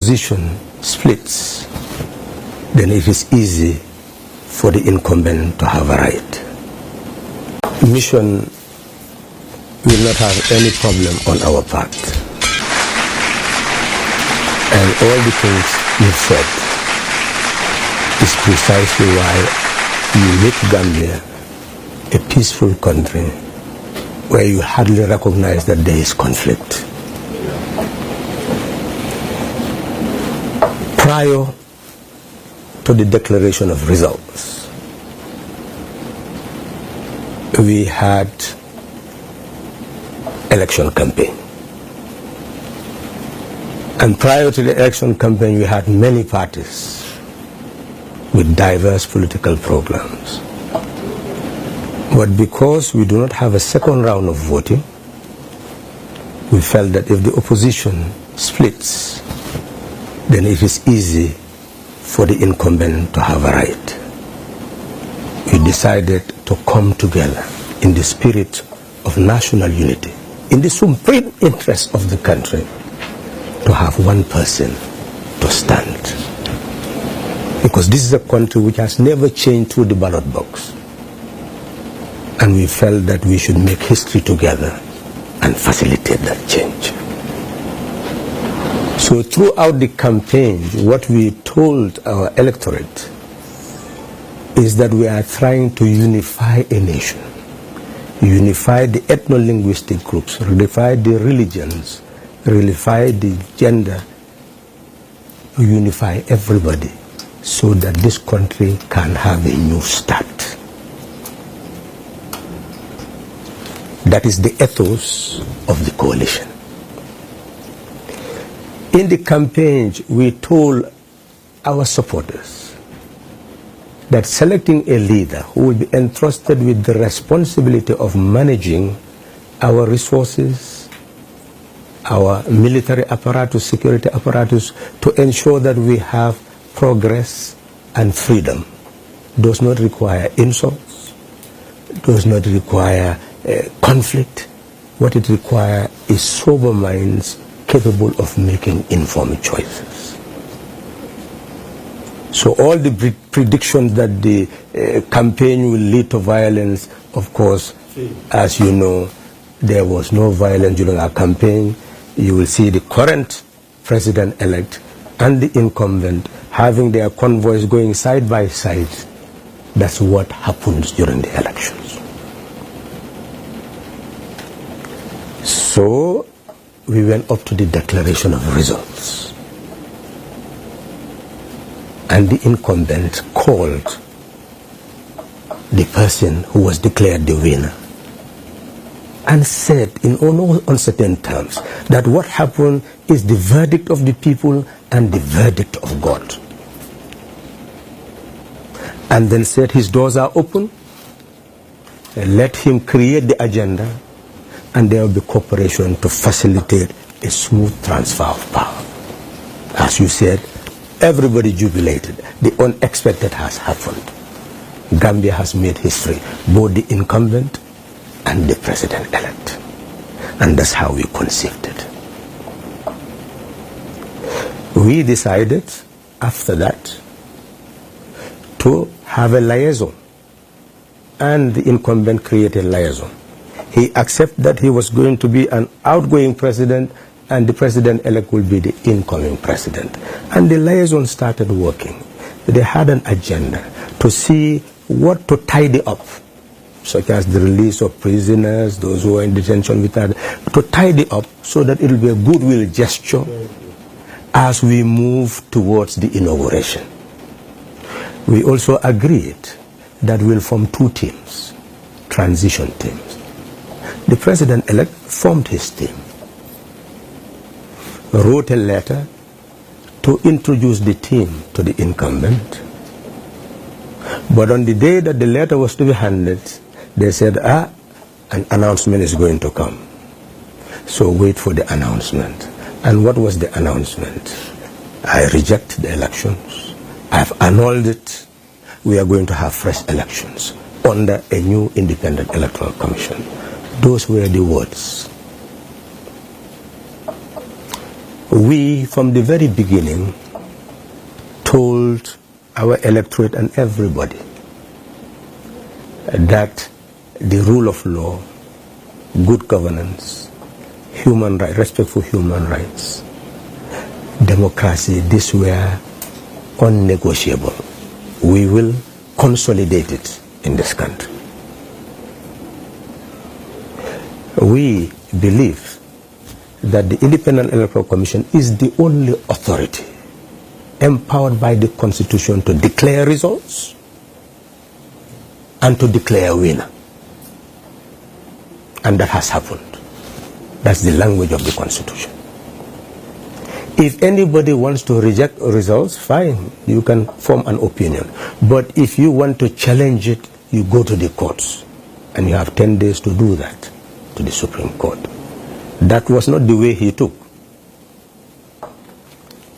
opposition splits, then it is easy for the incumbent to have a right. Mission will not have any problem on our part. And all the things you've said is precisely why you make Gambia a peaceful country where you hardly recognize that there is conflict. Prior to the declaration of results, we had election campaign. And prior to the election campaign, we had many parties with diverse political programs. But because we do not have a second round of voting, we felt that if the opposition splits, then it is easy for the incumbent to have a right. We decided to come together in the spirit of national unity, in the supreme interest of the country, to have one person to stand. Because this is a country which has never changed through the ballot box. And we felt that we should make history together and facilitate that change. So throughout the campaign, what we told our electorate is that we are trying to unify a nation, unify the ethno-linguistic groups, unify the religions, unify the gender, unify everybody so that this country can have a new start. That is the ethos of the coalition. In the campaign, we told our supporters that selecting a leader who will be entrusted with the responsibility of managing our resources, our military apparatus, security apparatus, to ensure that we have progress and freedom does not require insults, does not require conflict. What it requires is sober minds capable of making informed choices. So all the predictions that the campaign will lead to violence, of course, as you know, there was no violence during our campaign. You will see the current president-elect and the incumbent having their convoys going side by side. That's what happens during the elections. So we went up to the declaration of results. And the incumbent called the person who was declared the winner and said in no uncertain terms that what happened is the verdict of the people and the verdict of God. And then said his doors are open, let him create the agenda, and there will be cooperation to facilitate a smooth transfer of power. As you said, everybody jubilated. The unexpected has happened. Gambia has made history, both the incumbent and the president-elect. And that's how we conceived it. We decided, after that, to have a liaison. And the incumbent created a liaison. He accepted that he was going to be an outgoing president and the president-elect will be the incoming president. And the liaison started working. They had an agenda to see what to tidy up, such as the release of prisoners, those who are in detention with us, to tidy up so that it will be a goodwill gesture as we move towards the inauguration. We also agreed that we'll form two teams, transition teams. The president-elect formed his team, wrote a letter to introduce the team to the incumbent. But on the day that the letter was to be handed, they said, an announcement is going to come. So wait for the announcement. And what was the announcement? I reject the elections. I've annulled it. We are going to have fresh elections under a new independent electoral commission. Those were the words. We, from the very beginning, told our electorate and everybody that the rule of law, good governance, human rights, respect for human rights, democracy, these were unnegotiable. We will consolidate it in this country. We believe that the Independent Electoral Commission is the only authority empowered by the Constitution to declare results and to declare a winner. And that has happened. That's the language of the Constitution. If anybody wants to reject results, fine, you can form an opinion. But if you want to challenge it, you go to the courts. And you have 10 days to do that, to the Supreme Court. That was not the way he took.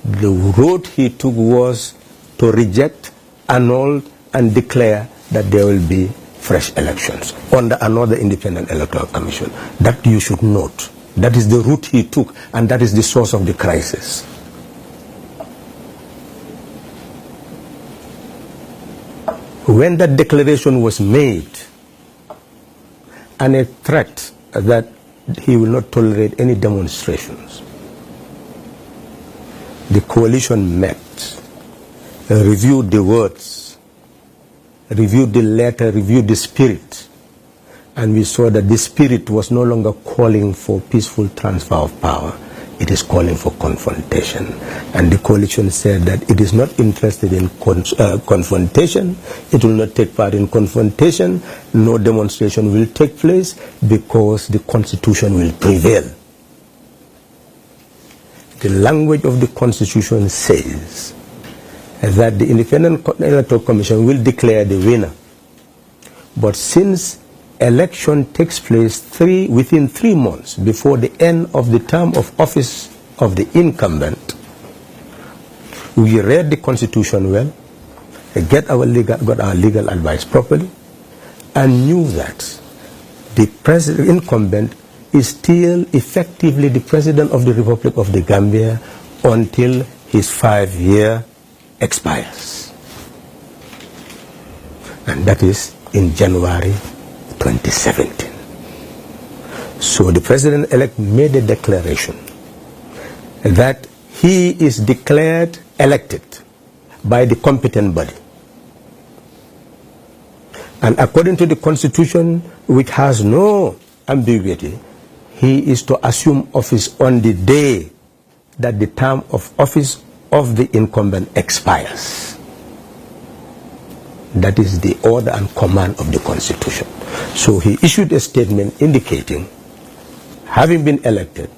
The road he took was to reject, annul, and declare that there will be fresh elections under another Independent Electoral Commission. That you should note. That is the route he took, and that is the source of the crisis. When that declaration was made, and a threat that he will not tolerate any demonstrations, the coalition met, reviewed the words, reviewed the letter, reviewed the spirit, and we saw that the spirit was no longer calling for peaceful transfer of power. It is calling for confrontation. And the coalition said that it is not interested in confrontation. It will not take part in confrontation. No demonstration will take place because the Constitution will prevail. The language of the Constitution says that the Independent Electoral Commission will declare the winner. But since election takes place within 3 months before the end of the term of office of the incumbent, we read the Constitution well, got our legal advice properly, and knew that the incumbent is still effectively the President of the Republic of the Gambia until his 5-year expires. And that is in January 2017. So the President-elect made a declaration that he is declared elected by the competent body. And according to the Constitution, which has no ambiguity, he is to assume office on the day that the term of office of the incumbent expires. That is the order and command of the Constitution. So he issued a statement indicating, having been elected,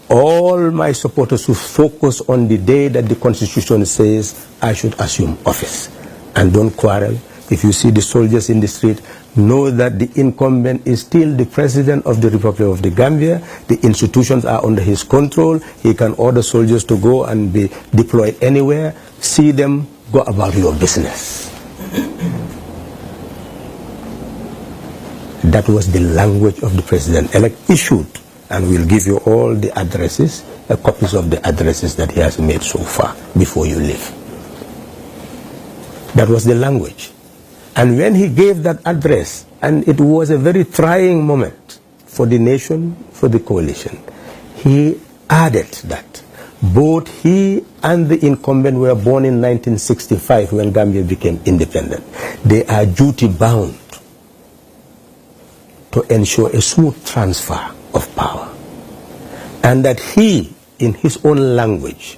all my supporters should focus on the day that the Constitution says I should assume office. And don't quarrel. If you see the soldiers in the street, know that the incumbent is still the President of the Republic of the Gambia. The institutions are under his control. He can order soldiers to go and be deployed anywhere. See them, go about your business. That was the language of the President-elect issued, and we'll give you all the addresses, copies of the addresses that he has made so far before you leave. That was the language. And when he gave that address, and it was a very trying moment for the nation, for the coalition, he added that both he and the incumbent were born in 1965 when Gambia became independent. They are duty-bound to ensure a smooth transfer of power. And that he, in his own language,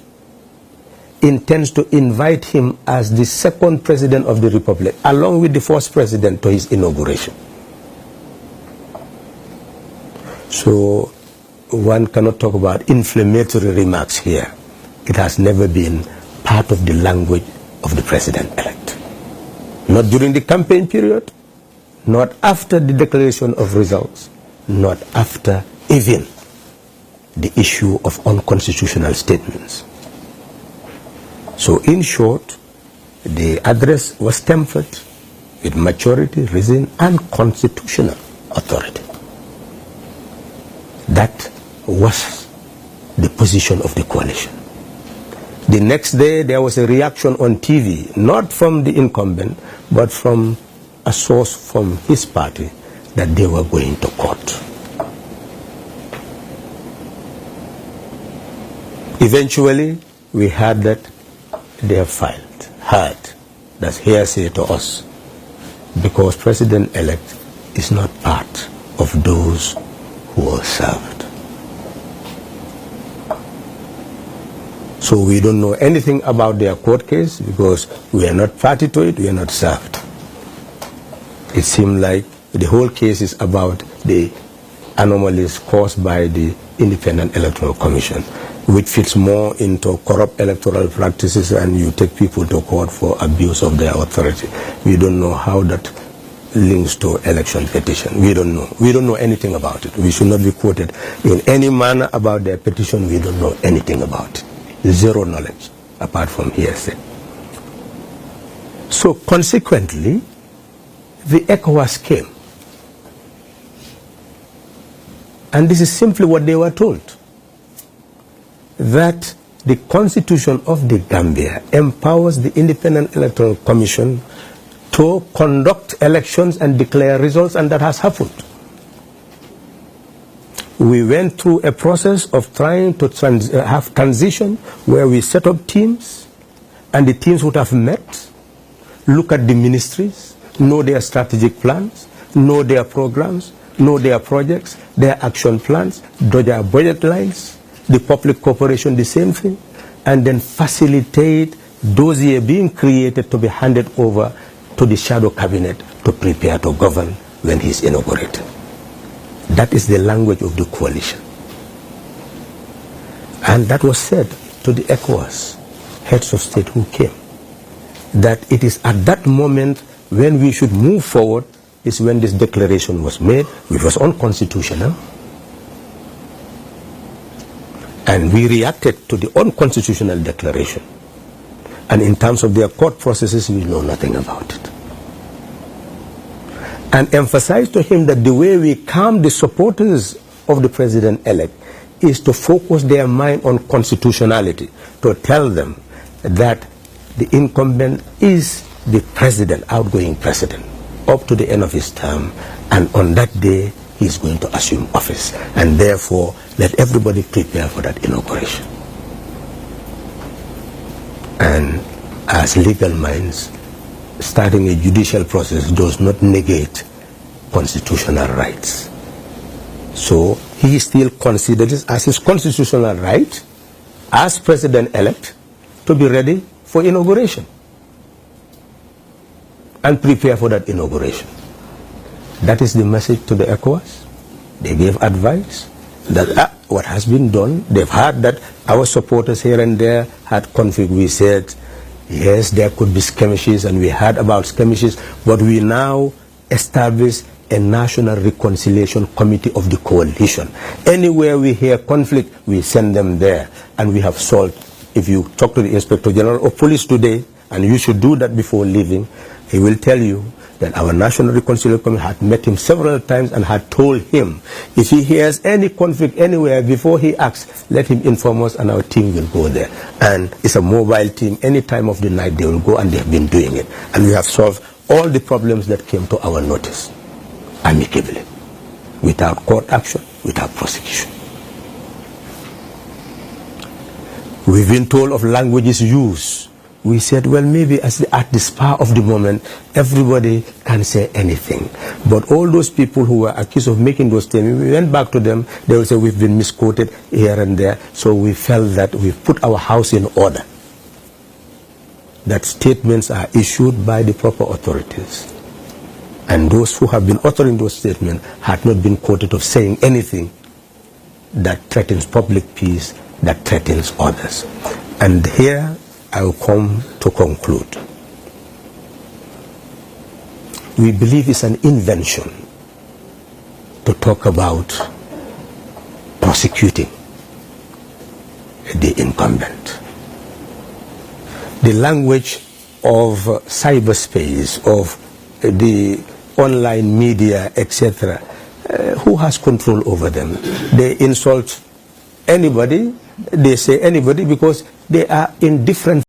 intends to invite him as the second president of the Republic, along with the first president, to his inauguration. So one cannot talk about inflammatory remarks here. It has never been part of the language of the President-elect. Not during the campaign period, not after the declaration of results, not after even the issue of unconstitutional statements. So in short, the address was tempered with maturity, reason, and constitutional authority. That was the position of the coalition. The next day, there was a reaction on TV, not from the incumbent, but from a source from his party, that they were going to court. Eventually, we heard that they have filed. Heard. That's hearsay to us. Because President-elect is not part of those who are served. So we don't know anything about their court case because we are not party to it, we are not served. It seemed like the whole case is about the anomalies caused by the Independent Electoral Commission, which fits more into corrupt electoral practices, and you take people to court for abuse of their authority. We don't know how that links to election petition. We don't know. We don't know anything about it. We should not be quoted in any manner about their petition. We don't know anything about it. Zero knowledge, apart from hearsay. So consequently, the ECOWAS came. And this is simply what they were told. That the Constitution of the Gambia empowers the Independent Electoral Commission to conduct elections and declare results, and that has happened. We went through a process of trying to have transition where we set up teams, and the teams would have met, look at the ministries, know their strategic plans, know their programs, know their projects, their action plans, know their budget lines, the public corporation, the same thing, and then facilitate dossier being created to be handed over to the shadow cabinet to prepare to govern when he's inaugurated. That is the language of the coalition. And that was said to the ECOWAS heads of state who came, that it is at that moment when we should move forward is when this declaration was made, which was unconstitutional. And we reacted to the unconstitutional declaration. And in terms of their court processes, we know nothing about it. And emphasized to him that the way we calm the supporters of the president-elect is to focus their mind on constitutionality, to tell them that the incumbent is the president, outgoing president, up to the end of his term, and on that day he is going to assume office, and therefore let everybody prepare for that inauguration. And as legal minds, starting a judicial process does not negate constitutional rights. So he still considers it as his constitutional right as president-elect to be ready for inauguration and prepare for that inauguration. That is the message to the ECOWAS. They gave advice that what has been done, they've heard that our supporters here and there had conflict. We said, yes, there could be skirmishes, and we heard about skirmishes, but we now establish a National Reconciliation Committee of the coalition. Anywhere we hear conflict, we send them there, and we have solved. If you talk to the Inspector General of Police today, and you should do that before leaving, he will tell you that our National Reconciliation Committee had met him several times and had told him if he hears any conflict anywhere before he acts, let him inform us and our team will go there. And it's a mobile team. Any time of the night they will go, and they have been doing it. And we have solved all the problems that came to our notice amicably, without court action, without prosecution. We've been told of languages used. We said, well, maybe at the spur of the moment, everybody can say anything. But all those people who were accused of making those statements, we went back to them, they will say, we've been misquoted here and there. So we felt that we've put our house in order, that statements are issued by the proper authorities. And those who have been uttering those statements had not been quoted of saying anything that threatens public peace, that threatens others. And here I will come to conclude. We believe it's an invention to talk about prosecuting the incumbent. The language of cyberspace, of the online media, etc., who has control over them? They insult anybody they say anybody because they are in different